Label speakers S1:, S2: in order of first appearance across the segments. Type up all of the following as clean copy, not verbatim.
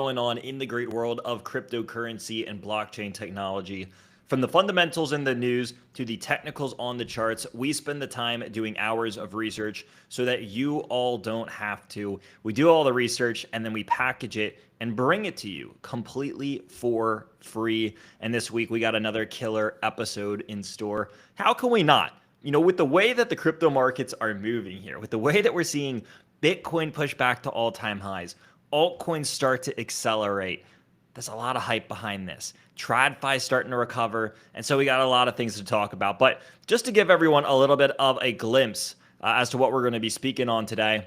S1: going on in the great world of cryptocurrency and blockchain technology. From the fundamentals in the news to the technicals on the charts, we spend the time doing hours of research so that you all don't have to. We do all the research and then we package it and bring it to you completely for free. And this week we got another killer episode in store. How can we not? With the way that the crypto markets are moving here, with the way that we're seeing Bitcoin push back to all-time highs, altcoins start to accelerate. There's a lot of hype behind this. TradFi starting to recover, and so we got a lot of things to talk about. But just to give everyone a little bit of a glimpse as to what we're going to be speaking on today,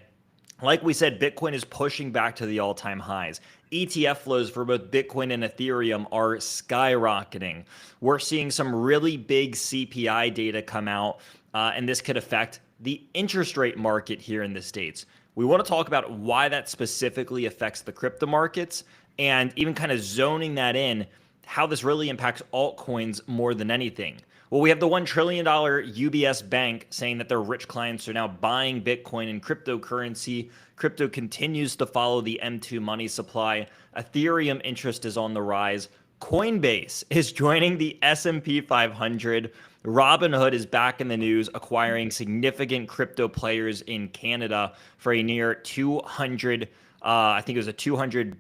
S1: like we said, Bitcoin is pushing back to the all-time highs. ETF flows for both Bitcoin and Ethereum are skyrocketing. We're seeing some really big CPI data come out, and this could affect the interest rate market here in the States. We want to talk about why that specifically affects the crypto markets and even kind of zoning that in, how this really impacts altcoins more than anything. Well, we have the $1 trillion UBS bank saying that their rich clients are now buying Bitcoin and cryptocurrency. Crypto continues to follow the M2 money supply. Ethereum interest is on the rise. Coinbase is joining the S&P 500. Robinhood is back in the news, acquiring significant crypto players in Canada for a near 200, I think it was a $200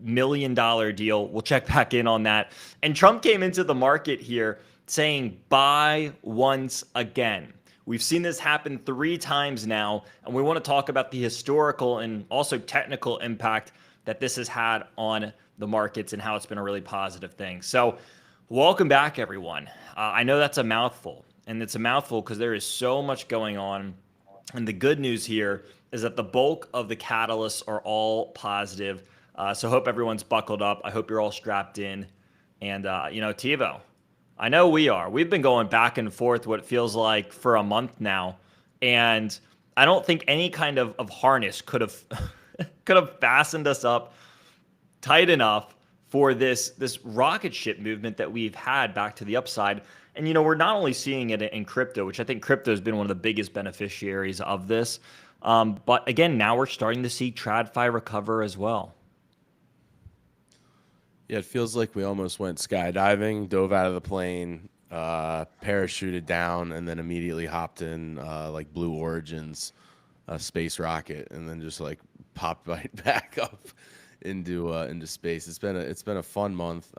S1: million deal. We'll check back in on that. And Trump came into the market here saying buy once again. We've seen this happen 3 times now, and we want to talk about the historical and also technical impact that this has had on the markets and how it's been a really positive thing. So welcome back, everyone. I know that's a mouthful, and it's a mouthful because there is so much going on. And the good news here is that the bulk of the catalysts are all positive. So hope everyone's buckled up. I hope you're all strapped in. And, TiVo, I know we are. We've been going back and forth what it feels like for a month now. And I don't think any kind of harness could have could have fastened us up tight enough for this rocket ship movement that we've had back to the upside. And, we're not only seeing it in crypto, which I think crypto has been one of the biggest beneficiaries of this. But again, now we're starting to see TradFi recover as well.
S2: Yeah, it feels like we almost went skydiving, dove out of the plane, parachuted down, and then immediately hopped in like Blue Origin's space rocket, and then just like popped right back up into space. It's been a fun month.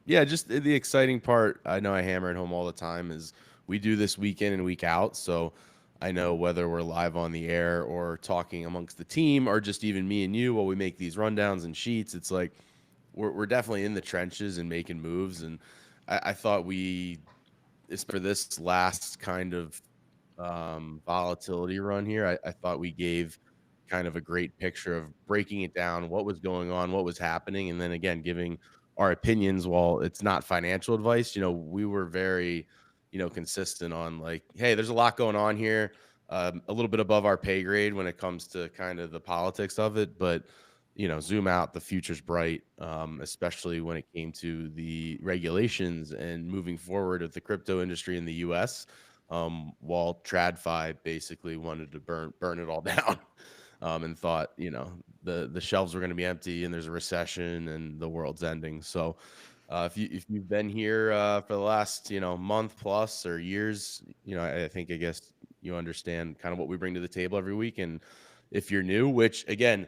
S2: Yeah, just the exciting part. I know I hammer it home all the time is we do this week in and week out, so I know whether we're live on the air or talking amongst the team or just even me and you while we make these rundowns and sheets. It's like we're definitely in the trenches and making moves. And I thought for this last kind of volatility run here, I thought we gave kind of a great picture of breaking it down, what was going on, what was happening, and then again giving our opinions. While it's not financial advice, we were very consistent on like, hey, there's a lot going on here, a little bit above our pay grade when it comes to kind of the politics of it, but zoom out, the future's bright, especially when it came to the regulations and moving forward of the crypto industry in the US, while TradFi basically wanted to burn it all down, and thought, the shelves were going to be empty and there's a recession and the world's ending. So if you've been here for the last, month plus or years, I guess you understand kind of what we bring to the table every week. And if you're new, which again,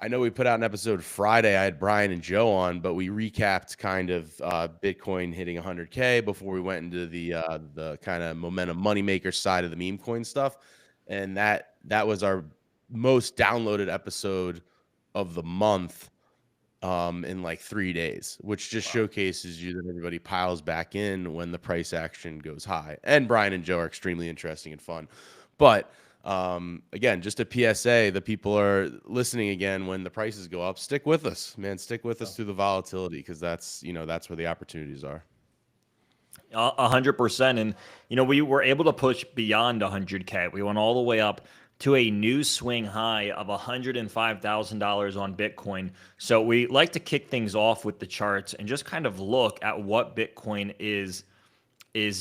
S2: I know we put out an episode Friday. I had Brian and Joe on, but we recapped kind of Bitcoin hitting 100K before we went into the kind of momentum moneymaker side of the meme coin stuff, and that was our most downloaded episode of the month in like 3 days, which just showcases you that everybody piles back in when the price action goes high. And Brian and Joe are extremely interesting and fun, but again, just a PSA, the people are listening again when the prices go up, stick with us, man. Stick with us through the volatility, because that's where the opportunities are.
S1: 100%. And, we were able to push beyond 100K. We went all the way up to a new swing high of $105,000 on Bitcoin. So we like to kick things off with the charts and just kind of look at what Bitcoin is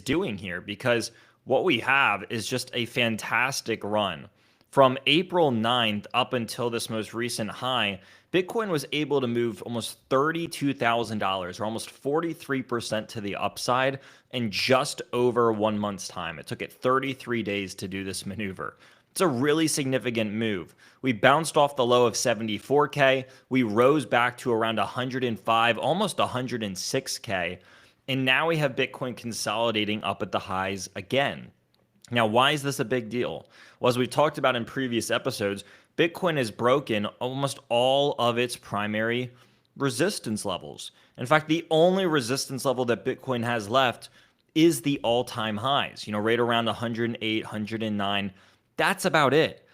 S1: doing here, because what we have is just a fantastic run. From April 9th up until this most recent high, Bitcoin was able to move almost $32,000 or almost 43% to the upside in just over 1 month's time. It took it 33 days to do this maneuver. It's a really significant move. We bounced off the low of 74K. We rose back to around 105, almost 106K. And now we have Bitcoin consolidating up at the highs again. Now, why is this a big deal? Well, as we've talked about in previous episodes, Bitcoin has broken almost all of its primary resistance levels. In fact, the only resistance level that Bitcoin has left is the all-time highs, right around 108, 109. That's about it.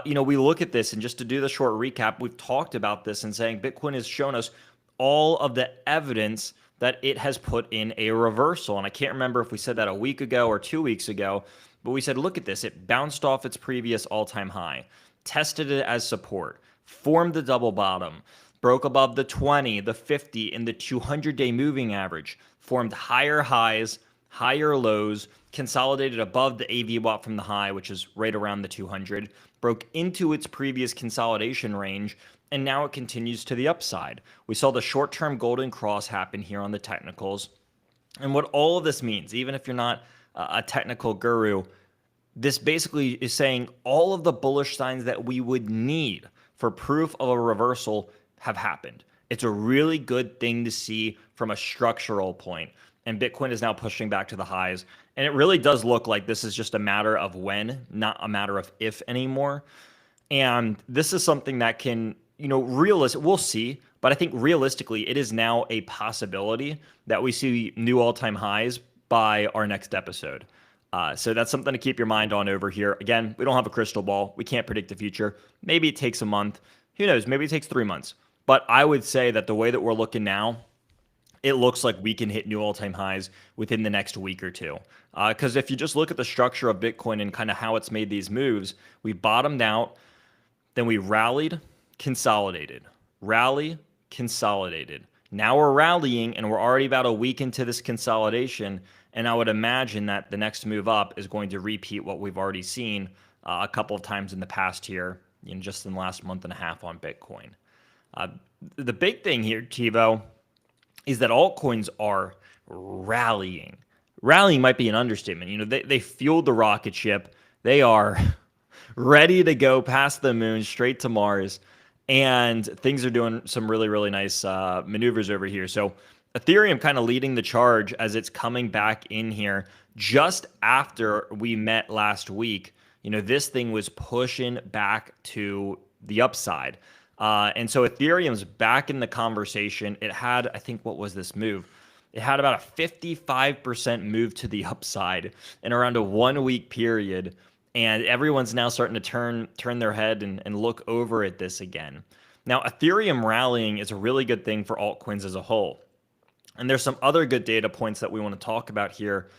S1: We look at this, and just to do the short recap, we've talked about this and saying Bitcoin has shown us all of the evidence that it has put in a reversal. And I can't remember if we said that a week ago or 2 weeks ago, but we said, look at this. It bounced off its previous all-time high, tested it as support, formed the double bottom, broke above the 20, the 50, and the 200-day moving average, formed higher highs, higher lows, consolidated above the AVWAP from the high, which is right around the 200, broke into its previous consolidation range, and now it continues to the upside. We saw the short-term golden cross happen here on the technicals. And what all of this means, even if you're not a technical guru, this basically is saying all of the bullish signs that we would need for proof of a reversal have happened. It's a really good thing to see from a structural point. And Bitcoin is now pushing back to the highs. And it really does look like this is just a matter of when, not a matter of if anymore. And this is something that can, we'll see. But I think realistically, it is now a possibility that we see new all-time highs by our next episode. So that's something to keep your mind on over here. Again, we don't have a crystal ball. We can't predict the future. Maybe it takes a month. Who knows? Maybe it takes 3 months. But I would say that the way that we're looking now, it looks like we can hit new all-time highs within the next week or two. Because if you just look at the structure of Bitcoin and kind of how it's made these moves, we bottomed out, then we rallied, consolidated, rally, consolidated. Now we're rallying, and we're already about a week into this consolidation. And I would imagine that the next move up is going to repeat what we've already seen a couple of times in the past here, just in the last month and a half on Bitcoin. The big thing here, Tivo, is that altcoins are rallying. Rallying might be an understatement. They fueled the rocket ship. They are ready to go past the moon, straight to Mars. And things are doing some really, really nice maneuvers over here. So Ethereum kind of leading the charge as it's coming back in here just after we met last week. This thing was pushing back to the upside. And so Ethereum's back in the conversation. It had, I think, what was this move? It had about a 55% move to the upside in around a 1 week period. And everyone's now starting to turn their head and look over at this again. Now, Ethereum rallying is a really good thing for altcoins as a whole. And there's some other good data points that we want to talk about here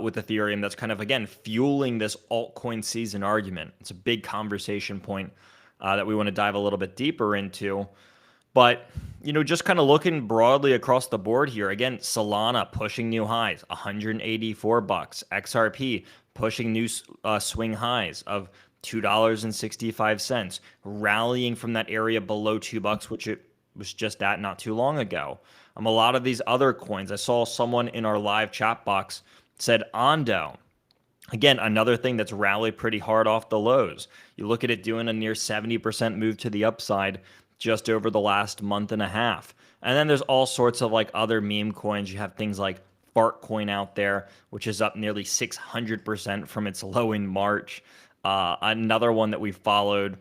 S1: with Ethereum that's kind of, again, fueling this altcoin season argument. It's a big conversation point that we want to dive a little bit deeper into. But, just kind of looking broadly across the board here, again, Solana pushing new highs, $184. XRP pushing new swing highs of $2.65, rallying from that area below $2, which it was just at not too long ago. A lot of these other coins, I saw someone in our live chat box said Ondo. Again, another thing that's rallied pretty hard off the lows. You look at it doing a near 70% move to the upside just over the last month and a half. And then there's all sorts of other meme coins. You have things like Fartcoin out there, which is up nearly 600% from its low in March. Another one that we followed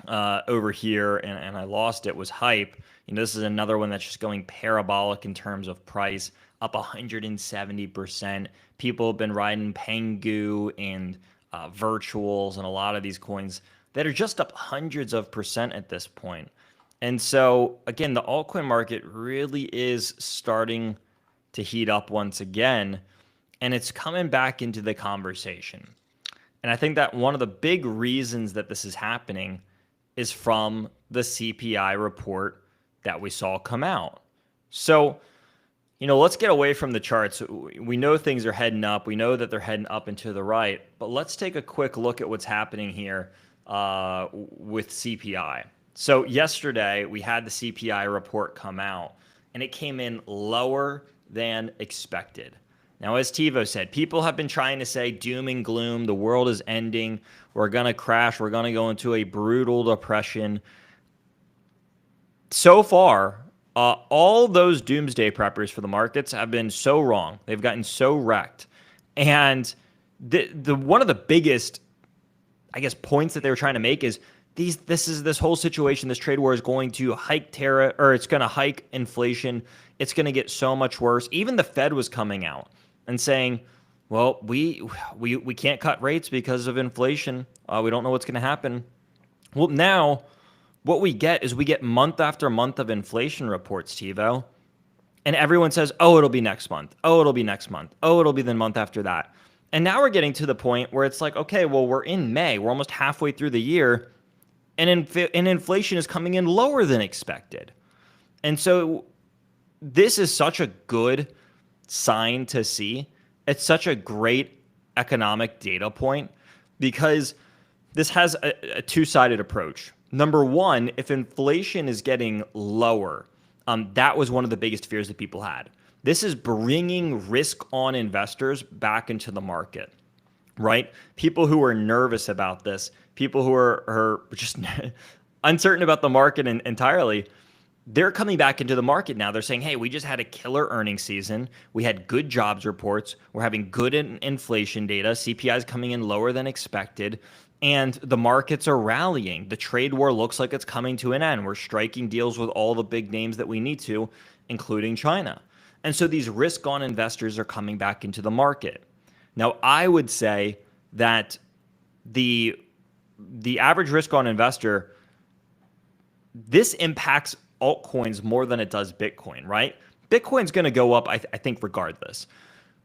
S1: over here, and I lost it, was Hype. This is another one that's just going parabolic in terms of price, up 170%. People have been riding Pengu and Virtuals and a lot of these coins that are just up hundreds of percent at this point. And so, again, the altcoin market really is starting to heat up once again, and it's coming back into the conversation. And I think that one of the big reasons that this is happening is from the CPI report that we saw come out. So, let's get away from the charts. We know things are heading up. We know that they're heading up and to the right. But let's take a quick look at what's happening here with CPI. So yesterday we had the CPI report come out, and it came in lower than expected. Now, as Tivo said, people have been trying to say doom and gloom, the world is ending, we're going to crash, we're going to go into a brutal depression. So far, all those doomsday preppers for the markets have been so wrong. They've gotten so wrecked. And the one of the biggest, I guess, points that they were trying to make is this whole situation, this trade war is going to hike tariff, or it's going to hike inflation. It's going to get so much worse. Even the Fed was coming out and saying, well, we can't cut rates because of inflation. We don't know what's going to happen. Well, now what we get is we get month after month of inflation reports, TiVo, and everyone says, oh, it'll be next month. Oh, it'll be next month. Oh, it'll be the month after that. And now we're getting to the point where it's like, okay, well, we're in May. We're almost halfway through the year, and inflation is coming in lower than expected. And so this is such a good sign to see. It's such a great economic data point because this has a two-sided approach. Number one, if inflation is getting lower, that was one of the biggest fears that people had. This is bringing risk on investors back into the market, right? People who are nervous about this, people who are just uncertain about the market entirely, they're coming back into the market now. They're saying, hey, we just had a killer earnings season. We had good jobs reports. We're having good inflation data. CPI is coming in lower than expected. And the markets are rallying. The trade war looks like it's coming to an end. We're striking deals with all the big names that we need to, including China. And so these risk-on investors are coming back into the market. Now, I would say that the average risk-on investor, this impacts altcoins more than it does Bitcoin, right? Bitcoin's going to go up, I think, regardless.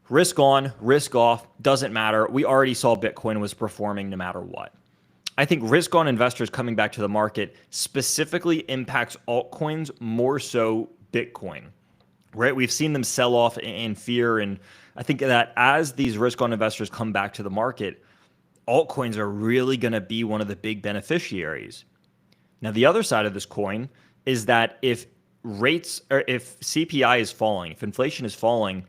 S1: Risk on, risk off, doesn't matter. We already saw Bitcoin was performing no matter what. I think risk on investors coming back to the market specifically impacts altcoins more so Bitcoin, right? We've seen them sell off in fear. And I think that as these risk on investors come back to the market, altcoins are really going to be one of the big beneficiaries. Now, the other side of this coin is that if rates, or if CPI is falling, if inflation is falling,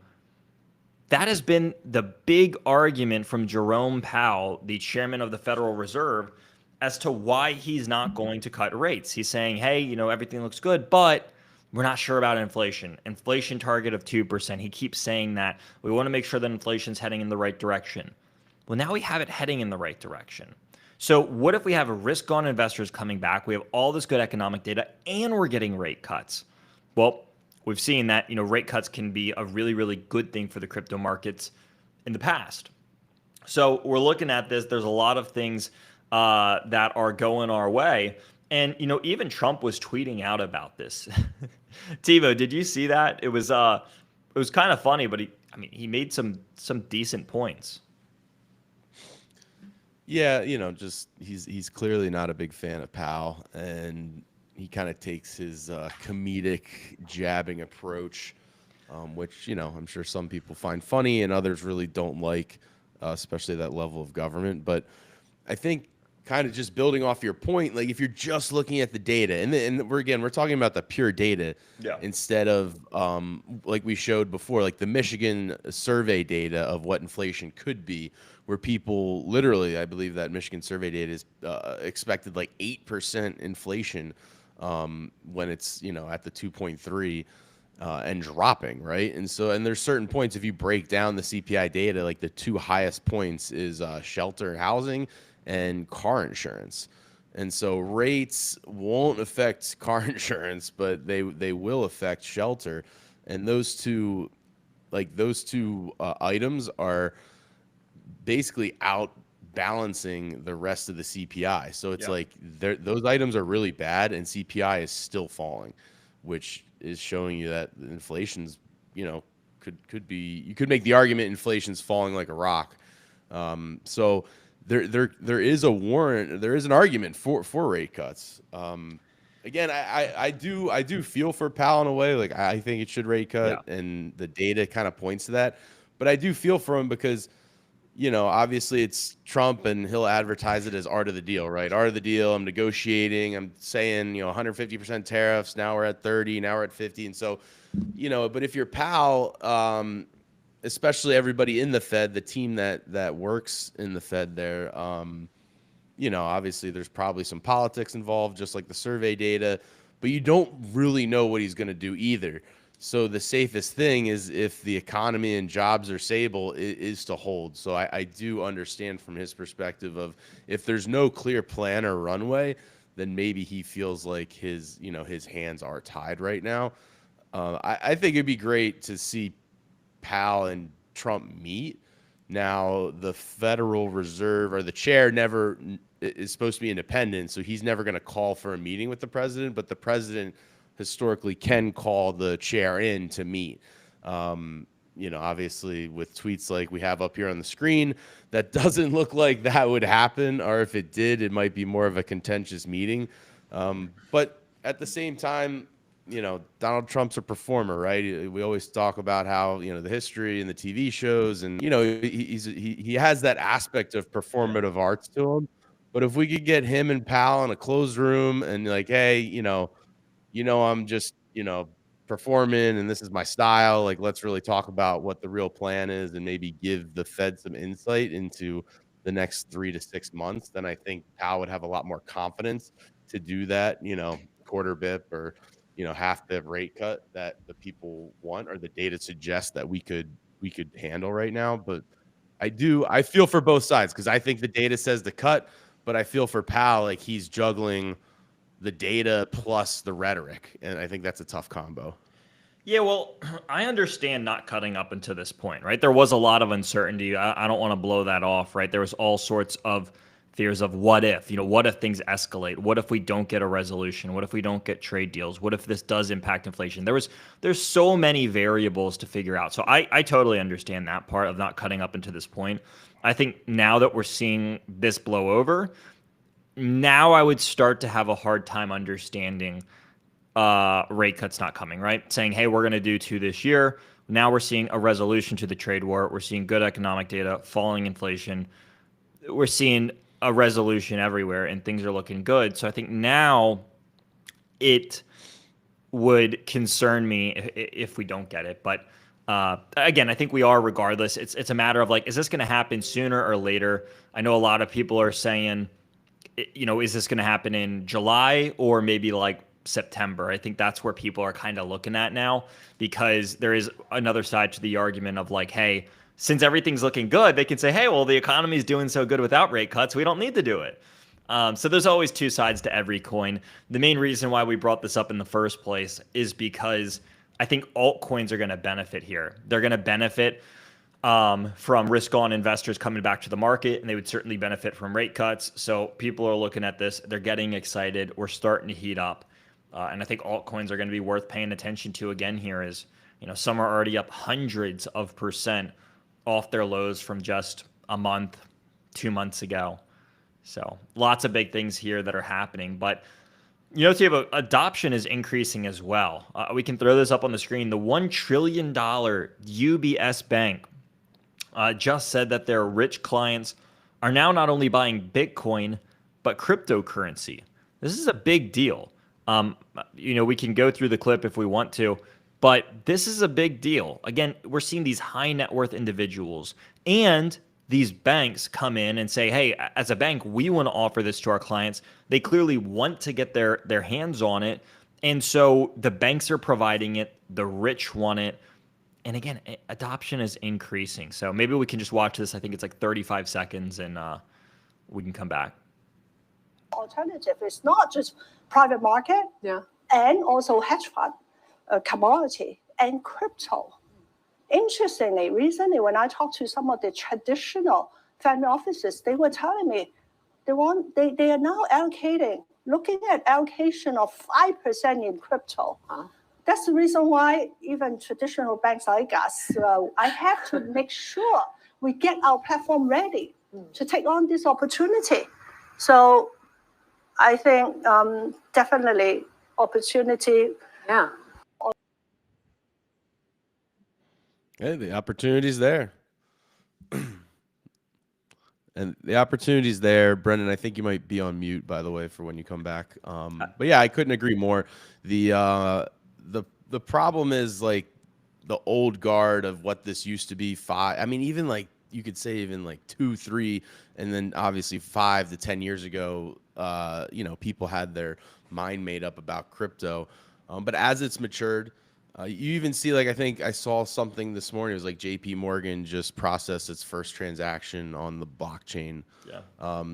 S1: that has been the big argument from Jerome Powell, the chairman of the Federal Reserve, as to why he's not going to cut rates. He's saying, hey, everything looks good, but we're not sure about inflation. Inflation target of 2%. He keeps saying that. We want to make sure that inflation's heading in the right direction. Well, now we have it heading in the right direction. So what if we have a risk-on investors coming back? We have all this good economic data, and we're getting rate cuts. Well, we've seen that rate cuts can be a really, really good thing for the crypto markets in the past. So we're looking at this. There's a lot of things that are going our way. And even Trump was tweeting out about this. Tivo, did you see that? It was kind of funny, but he made some decent points.
S2: Yeah, just he's clearly not a big fan of Powell, and he kind of takes his comedic jabbing approach, which I'm sure some people find funny and others really don't like, especially that level of government. But I think kind of just building off your point, like if you're just looking at the data, and we're talking about the pure data, instead of like we showed before, like the Michigan survey data of what inflation could be, where people literally, I believe that Michigan survey data is expected like 8% inflation when it's at the 2.3 and dropping, right? And there's certain points, if you break down the CPI data, like the two highest points is shelter and housing and car insurance. And so rates won't affect car insurance, but they will affect shelter. And those two items are basically out balancing the rest of the CPI. So it's like those items are really bad and CPI is still falling, which is showing you that inflation's, could be, you could make the argument inflation's falling like a rock. So there is a warrant, there is an argument for rate cuts. Again, I do feel for Powell in a way. Like I think it should rate cut, and the data kind of points to that. But I do feel for him because obviously it's Trump and he'll advertise it as art of the deal, right? Art of the deal. I'm negotiating. I'm saying, 150% tariffs. Now we're at 30. Now we're at 50. And so, but if you're Powell, especially everybody in the Fed, the team that works in the Fed there, obviously there's probably some politics involved, just like the survey data, but you don't really know what he's going to do either. So the safest thing is, if the economy and jobs are stable, is to hold. So I do understand from his perspective of, if there's no clear plan or runway, then maybe he feels like his hands are tied right now. I think it'd be great to see Powell and Trump meet. Now, the Federal Reserve, or the chair, is supposed to be independent, so he's never going to call for a meeting with the president, but the president historically can call the chair in to meet. Obviously with tweets like we have up here on the screen, that doesn't look like that would happen, or if it did, it might be more of a contentious meeting. But at the same time, Donald Trump's a performer, right? We always talk about how, the history and the TV shows, and, he has that aspect of performative arts to him. But if we could get him and Powell in a closed room and like, hey, I'm just, performing and this is my style. Like, let's really talk about what the real plan is and maybe give the Fed some insight into the next 3 to 6 months. Then I think Powell would have a lot more confidence to do that, quarter BIP or, half BIP rate cut that the people want, or the data suggests that we could handle right now. But I feel for both sides, because I think the data says the cut, but I feel for Powell, like he's juggling the data plus the rhetoric, and I think that's a tough combo.
S1: Yeah, well, I understand not cutting up until this point, right? There was a lot of uncertainty. I don't want to blow that off, right? There was all sorts of fears of what if, what if things escalate? What if we don't get a resolution? What if we don't get trade deals? What if this does impact inflation? There's so many variables to figure out. So I totally understand that part of not cutting up until this point. I think now that we're seeing this blow over, now I would start to have a hard time understanding rate cuts not coming, right? Saying, hey, we're going to do 2 this year. Now we're seeing a resolution to the trade war. We're seeing good economic data, falling inflation. We're seeing a resolution everywhere, and things are looking good. So I think now it would concern me if we don't get it. But again, I think we are regardless. It's a matter of like, is this going to happen sooner or later? I know a lot of people are saying, is this going to happen in July or maybe like September? I think that's where people are kind of looking at now, because there is another side to the argument of like, hey, since everything's looking good, they can say, hey, well, the economy is doing so good without rate cuts, we don't need to do it. So there's always two sides to every coin. The main reason why we brought this up in the first place is because I think altcoins are going to benefit here. They're going to benefit from risk-on investors coming back to the market, and they would certainly benefit from rate cuts. So people are looking at this. They're getting excited. We're starting to heat up. And I think altcoins are going to be worth paying attention to again here, is, some are already up hundreds of % off their lows from just a month, 2 months ago. So lots of big things here that are happening. But, Tio, adoption is increasing as well. We can throw this up on the screen. The $1 trillion UBS bank just said that their rich clients are now not only buying Bitcoin, but cryptocurrency. This is a big deal. We can go through the clip if we want to, but this is a big deal. Again, we're seeing these high net worth individuals and these banks come in and say, hey, as a bank, we want to offer this to our clients. They clearly want to get their hands on it. And so the banks are providing it. The rich want it. And again, adoption is increasing. So maybe we can just watch this. I think it's like 35 seconds and we can come back.
S3: Alternative is not just private market, and also hedge fund, commodity, and crypto. Interestingly, recently when I talked to some of the traditional family offices, they were telling me they are now looking at allocation of 5% in crypto. That's the reason why even traditional banks like us, I have to make sure we get our platform ready to take on this opportunity. So I think definitely opportunity.
S2: Yeah, the opportunity's there. And the opportunity's there. Brendan, I think you might be on mute, by the way, for when you come back. But yeah, I couldn't agree more. The problem is like the old guard of what this used to be. I mean, even like you could say even like 2, 3, and then obviously 5 to 10 years ago, people had their mind made up about crypto. But as it's matured, you even see, like, I think I saw something this morning. It was like JP Morgan just processed its first transaction on the blockchain. Yeah.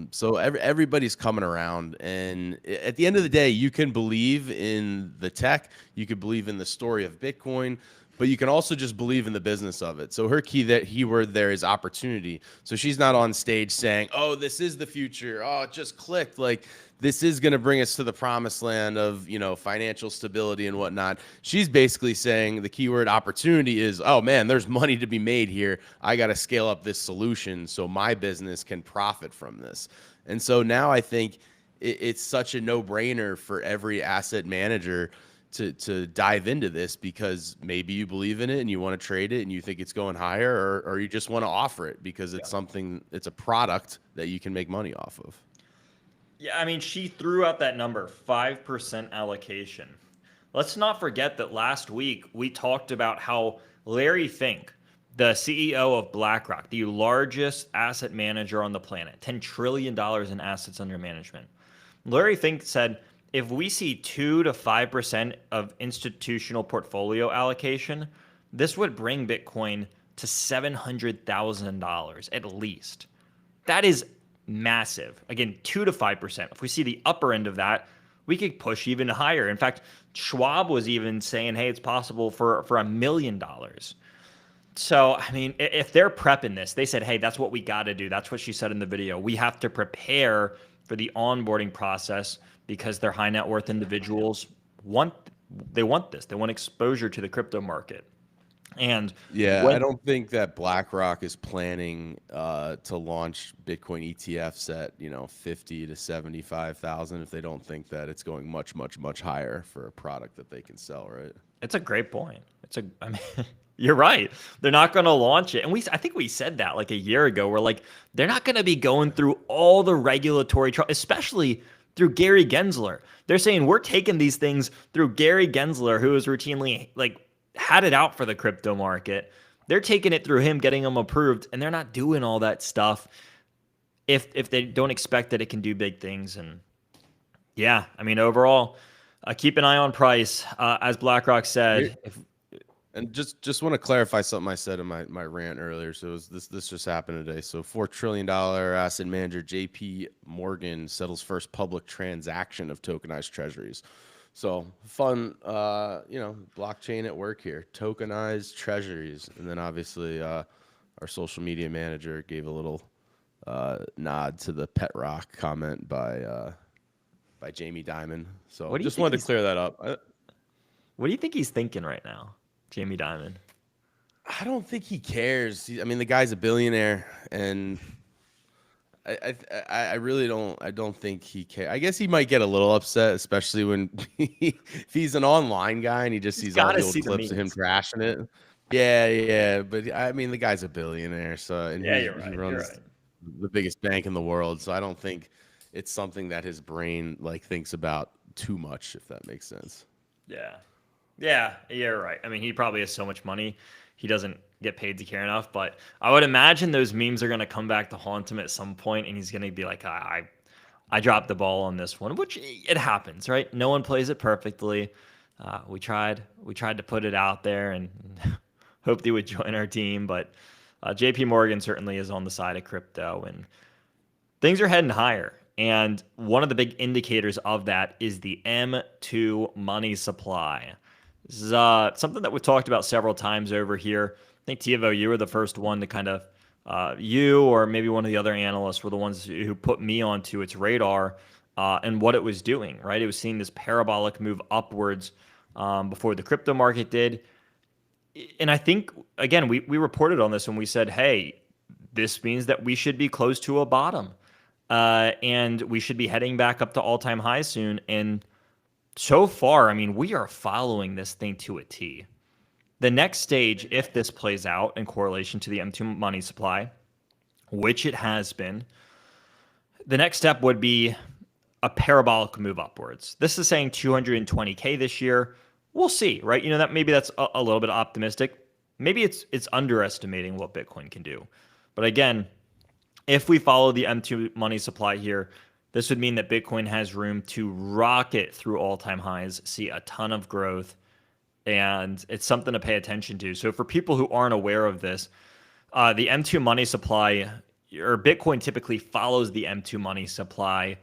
S2: So everybody's coming around. And at the end of the day, you can believe in the tech. You could believe in the story of Bitcoin, but you can also just believe in the business of it. So her keyword there is opportunity. So she's not on stage saying, oh, this is the future. Oh, it just clicked. Like, this is going to bring us to the promised land of, financial stability and whatnot. She's basically saying the keyword opportunity is, oh man, there's money to be made here. I got to scale up this solution so my business can profit from this. And so now I think it's such a no-brainer for every asset manager to dive into this, because maybe you believe in it and you want to trade it and you think it's going higher, or you just want to offer it because it's it's a product that you can make money off of.
S1: Yeah, I mean, she threw out that number, 5% allocation. Let's not forget that last week we talked about how Larry Fink, the CEO of BlackRock, the largest asset manager on the planet, $10 trillion in assets under management. Larry Fink said, if we see 2 to 5% of institutional portfolio allocation, this would bring Bitcoin to $700,000 at least. That is massive. Again, 2 to 5%. If we see the upper end of that, we could push even higher. In fact, Schwab was even saying, hey, it's possible for $1 million. So, I mean, if they're prepping this, they said, hey, that's what we got to do. That's what she said in the video. We have to prepare for the onboarding process because they're high net worth individuals want this. They want exposure to the crypto market. And
S2: yeah, I don't think that BlackRock is planning to launch Bitcoin ETFs at 50 to 75,000 if they don't think that it's going much, much, much higher for a product that they can sell, right?
S1: It's a great point. I mean, you're right. They're not going to launch it, and I think we said that like a year ago. We're like, they're not going to be going through all the regulatory, especially through Gary Gensler. They're saying we're taking these things through Gary Gensler, who is routinely had it out for the crypto market. They're taking it through him, getting them approved, and they're not doing all that stuff if they don't expect that it can do big things. And yeah, I mean, overall, keep an eye on price, as BlackRock said.
S2: And just want to clarify something I said in my rant earlier. So this just happened today. So $4 trillion asset manager JP Morgan settles first public transaction of tokenized treasuries. So fun, blockchain at work here, tokenized treasuries. And then obviously our social media manager gave a little nod to the pet rock comment by Jamie Dimon. So just wanted to clear that up.
S1: What do you think he's thinking right now, Jamie Dimon?
S2: I don't think he cares. I mean, the guy's a billionaire, and I really don't. I don't think he cares. I guess he might get a little upset, especially when if he's an online guy and he just sees all the old clips of him trashing it. Yeah. But I mean, the guy's a billionaire, so and he runs the biggest bank in the world. So I don't think it's something that his brain thinks about too much, if that makes sense.
S1: Yeah, you're right. I mean, he probably has so much money, he doesn't get paid to care enough. But I would imagine those memes are going to come back to haunt him at some point, and he's going to be like, I dropped the ball on this one, which it happens, right? No one plays it perfectly. We tried to put it out there and hoped he would join our team. But JP Morgan certainly is on the side of crypto, and things are heading higher. And one of the big indicators of that is the M2 money supply. This is something that we've talked about several times over here. I think, Tivo, you were the first one to kind of, you or maybe one of the other analysts were the ones who put me onto its radar and what it was doing, right? It was seeing this parabolic move upwards before the crypto market did. And I think, again, we reported on this and we said, hey, this means that we should be close to a bottom. And we should be heading back up to all-time highs soon. And so far, I mean, we are following this thing to a T. The next stage, if this plays out in correlation to the M2 money supply, which it has been, the next step would be a parabolic move upwards. This is saying 220K this year. We'll see, right? That maybe that's a little bit optimistic. Maybe it's underestimating what Bitcoin can do. But again, if we follow the M2 money supply here, this would mean that Bitcoin has room to rocket through all-time highs, see a ton of growth, and it's something to pay attention to. So for people who aren't aware of this, the M2 money supply, or Bitcoin typically follows the M2 money supply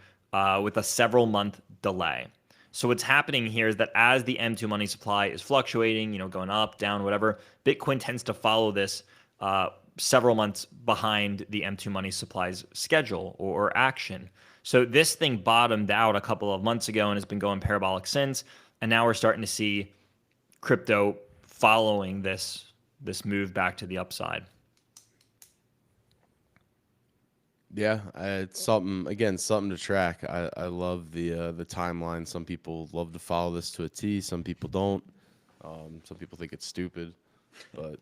S1: with a several month delay. So what's happening here is that as the M2 money supply is fluctuating, going up, down, whatever, Bitcoin tends to follow this several months behind the M2 money supply's schedule or action. So this thing bottomed out a couple of months ago and has been going parabolic since. And now we're starting to see crypto following this move back to the upside.
S2: Yeah, it's something to track. I love the timeline. Some people love to follow this to a T. Some people don't. Some people think it's stupid, but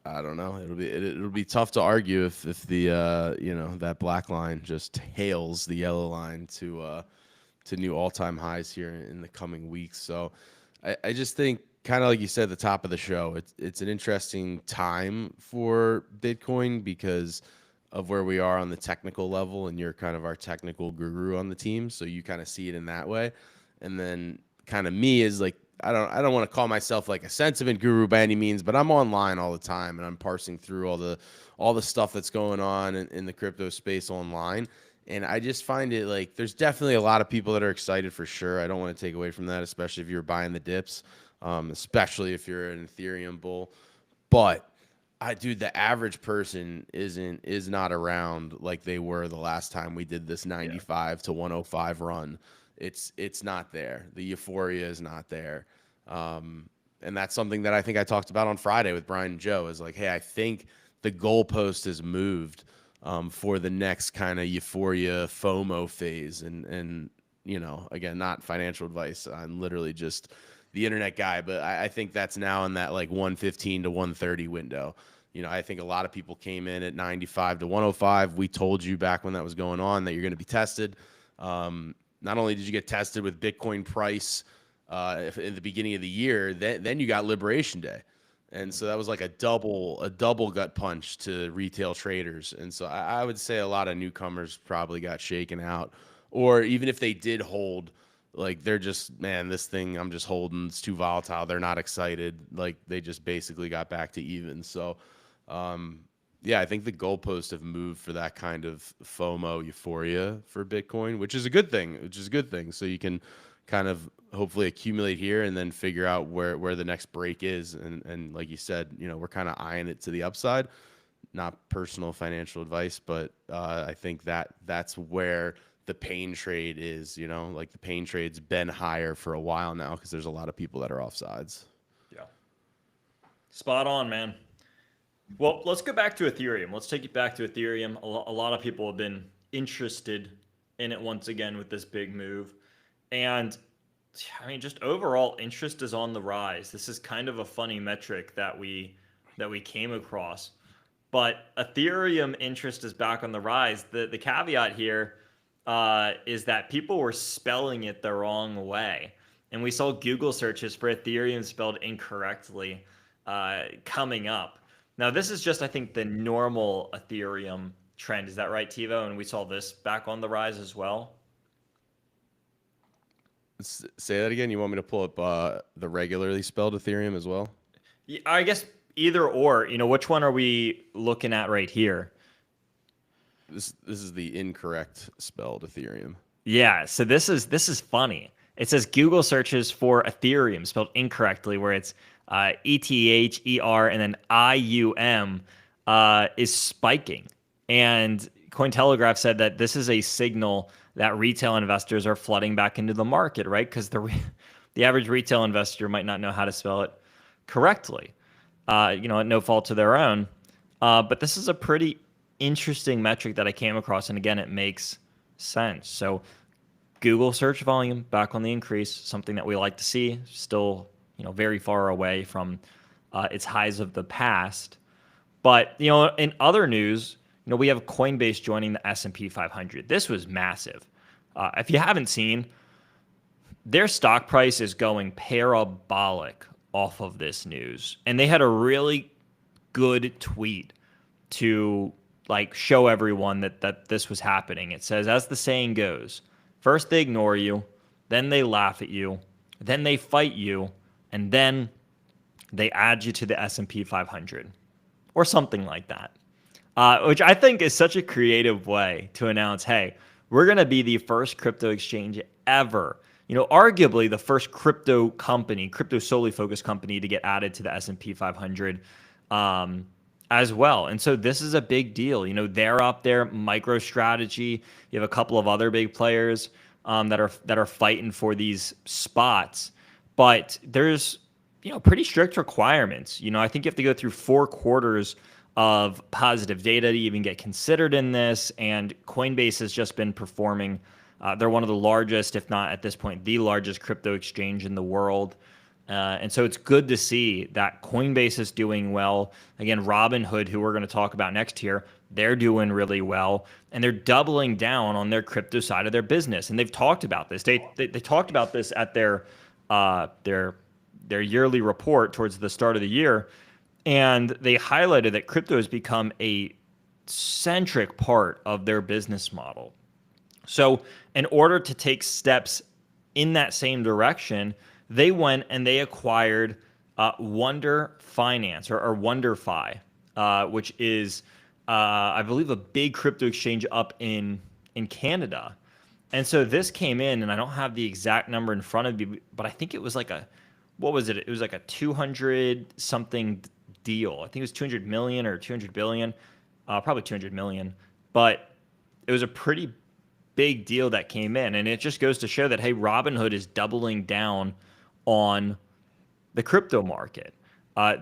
S2: I don't know. It'll be tough to argue if the that black line just hails the yellow line to new all-time highs here in the coming weeks. So I just think, kind of like you said at the top of the show, it's an interesting time for Bitcoin because of where we are on the technical level, and you're kind of our technical guru on the team, so you kind of see it in that way. And then kind of me is like, I don't want to call myself like a sentiment guru by any means, but I'm online all the time and I'm parsing through all the stuff that's going on in the crypto space online. And I just find it like there's definitely a lot of people that are excited for sure. I don't want to take away from that, especially if you're buying the dips, especially if you're an Ethereum bull. But the average person is not around like they were the last time we did this 95 to 105 run. It's not there. The euphoria is not there. And that's something that I think I talked about on Friday with Brian and Joe is like, hey, I think the goalpost has moved for the next kind of euphoria FOMO phase. And again, not financial advice. I'm literally just the internet guy, but I think that's now in that like 115 to 130 window. I think a lot of people came in at 95 to 105. We told you back when that was going on that you're going to be tested. Not only did you get tested with Bitcoin price in the beginning of the year, then you got Liberation Day. And so that was like a double gut punch to retail traders. And so I would say a lot of newcomers probably got shaken out, or even if they did hold, like they're just, man, this thing I'm just holding, it's too volatile. They're not excited. Like they just basically got back to even. So, I think the goalposts have moved for that kind of FOMO euphoria for Bitcoin, which is a good thing. So you can kind of hopefully accumulate here and then figure out where the next break is. And like you said, we're kind of eyeing it to the upside, not personal financial advice, but I think that's where the pain trade is, like the pain trade's been higher for a while now because there's a lot of people that are off sides.
S1: Yeah. Spot on, man. Well, let's go back to Ethereum. Let's take it back to Ethereum. A lot of people have been interested in it once again with this big move. And I mean, just overall interest is on the rise. This is kind of a funny metric that we came across. But Ethereum interest is back on the rise. The caveat here is that people were spelling it the wrong way. And we saw Google searches for Ethereum spelled incorrectly coming up. Now, this is just, I think, the normal Ethereum trend. Is that right, Tivo? And we saw this back on the rise as well.
S2: Say that again. You want me to pull up the regularly spelled Ethereum as well?
S1: Yeah, I guess either or. Which one are we looking at right here?
S2: This is the incorrect spelled Ethereum.
S1: Yeah. So this is funny. It says Google searches for Ethereum spelled incorrectly, where it's ETHER and then IUM is spiking. And Cointelegraph said that this is a signal that retail investors are flooding back into the market, right? Because the average retail investor might not know how to spell it correctly, at no fault to their own. But this is a pretty interesting metric that I came across. And again, it makes sense. So Google search volume back on the increase, something that we like to see, still very far away from its highs of the past. But in other news, we have Coinbase joining the S&P 500. This was massive. If you haven't seen, their stock price is going parabolic off of this news. And they had a really good tweet to like show everyone that this was happening. It says, as the saying goes, first they ignore you, then they laugh at you, then they fight you, and then they add you to the S&P 500 or something like that, which I think is such a creative way to announce, hey, we're going to be the first crypto exchange ever, arguably the first crypto solely focused company to get added to the S&P 500 as well. And so this is a big deal. They're up there, MicroStrategy. You have a couple of other big players that are fighting for these spots, but there's pretty strict requirements. I think you have to go through 4 quarters of positive data to even get considered in this. And Coinbase has just been performing. They're one of the largest, if not at this point, the largest crypto exchange in the world. And so it's good to see that Coinbase is doing well. Again, Robinhood, who we're going to talk about next here, they're doing really well. And they're doubling down on their crypto side of their business. And they've talked about this. They talked about this at their yearly report towards the start of the year. And they highlighted that crypto has become a centric part of their business model. So in order to take steps in that same direction, they went and they acquired Wonder Finance or WonderFi, which is, I believe, a big crypto exchange up in Canada. And so this came in, and I don't have the exact number in front of me, but I think it was like what was it? It was like a 200 something deal. I think it was 200 million or 200 billion, probably 200 million. But it was a pretty big deal that came in. And it just goes to show that, hey, Robinhood is doubling down on the crypto market.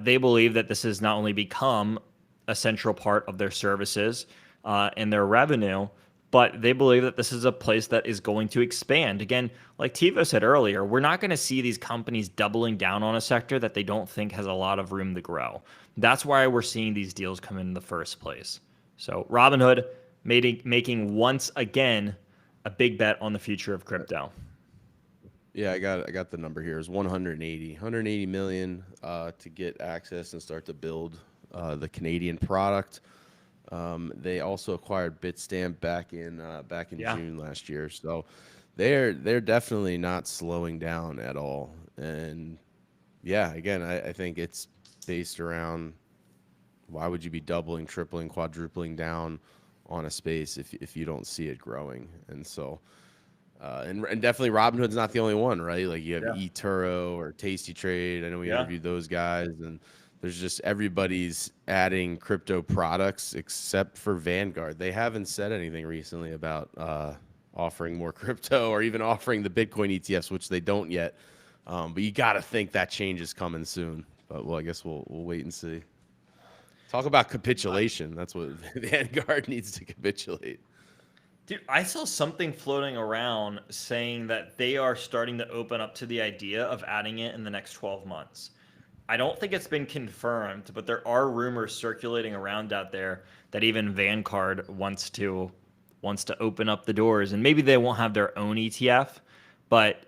S1: They believe that this has not only become a central part of their services and their revenue, but they believe that this is a place that is going to expand. Again, like Tivo said earlier, we're not going to see these companies doubling down on a sector that they don't think has a lot of room to grow. That's why we're seeing these deals come in the first place. So Robinhood making once again a big bet on the future of crypto.
S2: Yeah, I got the number here. It's 180 million to get access and start to build the Canadian product. They also acquired Bitstamp back in June last year, so they're definitely not slowing down at all. And yeah, again, I think it's based around why would you be doubling, tripling, quadrupling down on a space if you don't see it growing? And so. And definitely Robinhood's not the only one, right? Like you have eToro or Tasty Trade. I know we interviewed those guys, and there's just everybody's adding crypto products except for Vanguard. They haven't said anything recently about offering more crypto or even offering the Bitcoin ETFs, which they don't yet. But you got to think that change is coming soon. But well, I guess we'll wait and see. Talk about capitulation. That's what Vanguard needs to capitulate.
S1: Dude, I saw something floating around saying that they are starting to open up to the idea of adding it in the next 12 months. I don't think it's been confirmed, but there are rumors circulating around out there that even Vanguard wants to open up the doors. And maybe they won't have their own ETF, but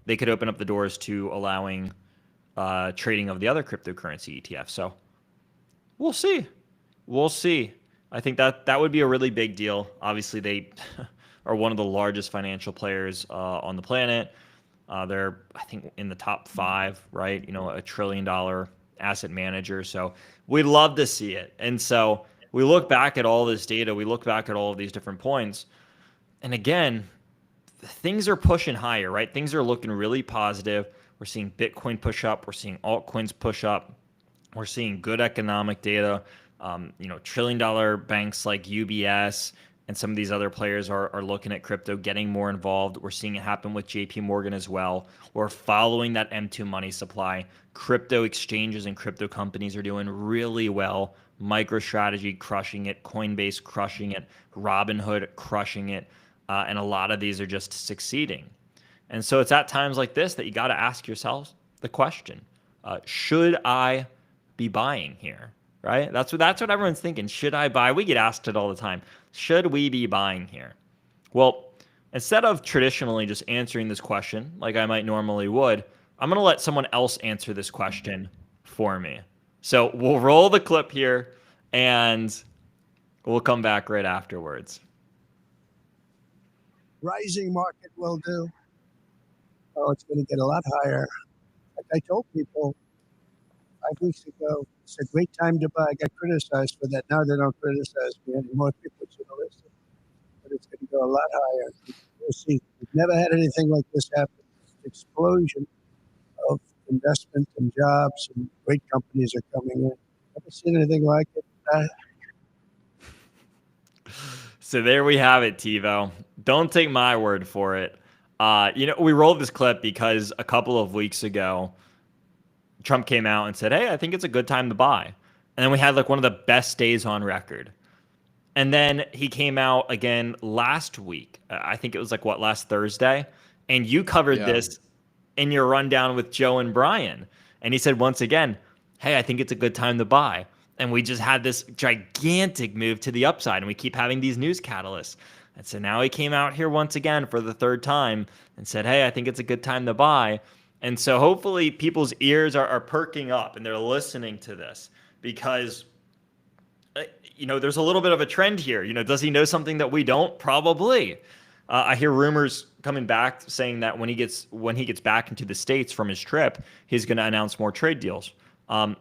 S1: they could open up the doors to allowing trading of the other cryptocurrency ETFs. So we'll see. We'll see. I think that would be a really big deal. Obviously, they are one of the largest financial players on the planet. They're, I think, in the top 5, right? $1 trillion asset manager. So we'd love to see it. And so we look back at all this data. We look back at all of these different points. And again, things are pushing higher, right? Things are looking really positive. We're seeing Bitcoin push up. We're seeing altcoins push up. We're seeing good economic data. Trillion-dollar banks like UBS and some of these other players are looking at crypto, getting more involved. We're seeing it happen with JP Morgan as well. We're following that M2 money supply. Crypto exchanges and crypto companies are doing really well. MicroStrategy crushing it, Coinbase crushing it, Robinhood crushing it, and a lot of these are just succeeding. And so it's at times like this that you got to ask yourself the question, should I be buying here? right? That's what everyone's thinking. Should I buy? We get asked it all the time. Should we be buying here? Well, instead of traditionally just answering this question like I might normally would, I'm going to let someone else answer this question for me. So we'll roll the clip here and we'll come back right afterwards.
S4: Rising market will do. Oh, it's going to get a lot higher. Like I told people 5 weeks ago, it's a great time to buy. I got criticized for that. Now they don't criticize me anymore. People should listen. But it's going to go a lot higher. We'll see. We've never had anything like this happen. Explosion of investment and jobs, and great companies are coming in. Never seen anything like it.
S1: So there we have it, TiVo. Don't take my word for it. We rolled this clip because a couple of weeks ago, Trump came out and said, hey, I think it's a good time to buy. And then we had like one of the best days on record. And then he came out again last week. I think it was like last Thursday. And you covered this in your rundown with Joe and Brian. And he said, once again, hey, I think it's a good time to buy. And we just had this gigantic move to the upside. And we keep having these news catalysts. And so now he came out here once again for the third time and said, hey, I think it's a good time to buy. And so hopefully people's ears are perking up and they're listening to this because, there's a little bit of a trend here. Does he know something that we don't? Probably. I hear rumors coming back saying that when he gets back into the States from his trip, he's going to announce more trade deals.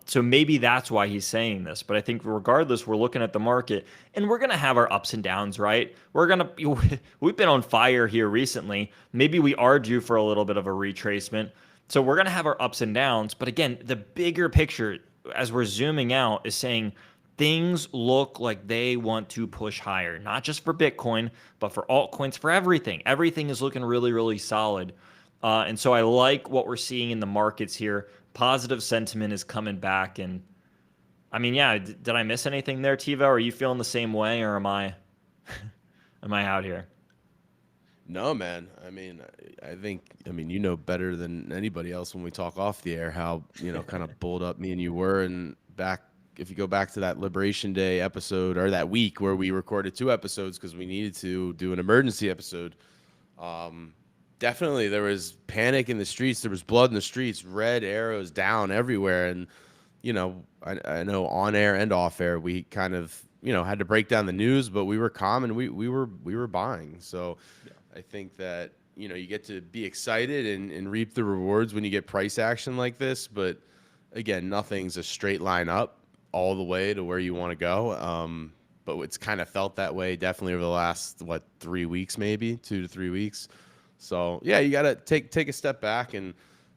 S1: So maybe that's why he's saying this. But I think regardless, we're looking at the market and we're going to have our ups and downs, right? We've been on fire here recently. Maybe we are due for a little bit of a retracement. So we're going to have our ups and downs. But again, the bigger picture as we're zooming out is saying things look like they want to push higher, not just for Bitcoin, but for altcoins, for everything. Everything is looking really, really solid. And so I like what we're seeing in the markets here. Positive sentiment is coming back. And I mean, yeah, did I miss anything there, TiVo? Are you feeling the same way or am I out here?
S2: No, man. I think you know better than anybody else when we talk off the air how, kind of bulled up me and you were. And if you go back to that Liberation Day episode or that week where we recorded 2 episodes because we needed to do an emergency episode, definitely there was panic in the streets. There was blood in the streets, red arrows down everywhere. And, I know on air and off air, we kind of, had to break down the news, but we were calm and we were buying. So yeah. I think that, you get to be excited and reap the rewards when you get price action like this. But again, nothing's a straight line up all the way to where you want to go. But it's kind of felt that way definitely over the last, 3 weeks, maybe 2 to 3 weeks. So yeah, you got to take a step back and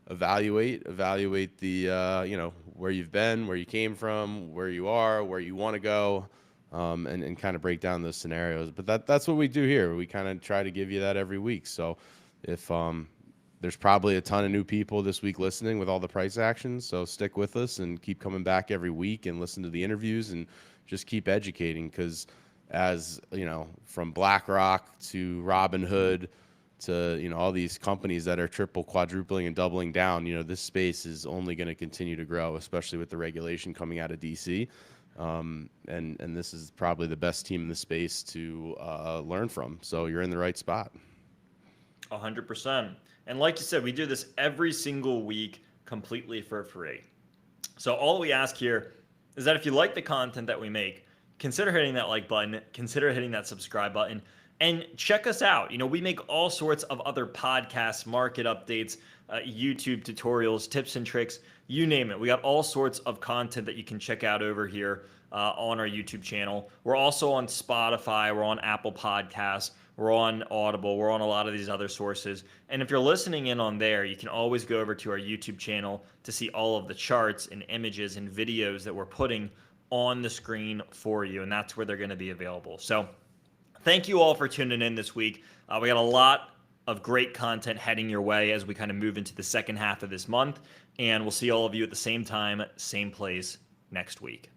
S2: evaluate the, where you've been, where you came from, where you are, where you want to go. And kind of break down those scenarios. But that's what we do here. We kind of try to give you that every week. So if there's probably a ton of new people this week listening with all the price actions, so stick with us and keep coming back every week and listen to the interviews and just keep educating because as, from BlackRock to Robinhood to, all these companies that are triple, quadrupling, and doubling down, this space is only going to continue to grow, especially with the regulation coming out of DC. And this is probably the best team in the space to learn from. So you're in the right spot.
S1: 100%. And like you said, we do this every single week completely for free. So all we ask here is that if you like the content that we make, consider hitting that like button, consider hitting that subscribe button, and check us out. We make all sorts of other podcasts, market updates, YouTube tutorials, tips and tricks, you name it. We got all sorts of content that you can check out over here on our YouTube channel. We're also on Spotify. We're on Apple Podcasts. We're on Audible. We're on a lot of these other sources. And if you're listening in on there, you can always go over to our YouTube channel to see all of the charts and images and videos that we're putting on the screen for you. And that's where they're going to be available. So thank you all for tuning in this week. We got a lot of great content heading your way as we kind of move into the second half of this month. And we'll see all of you at the same time, same place next week.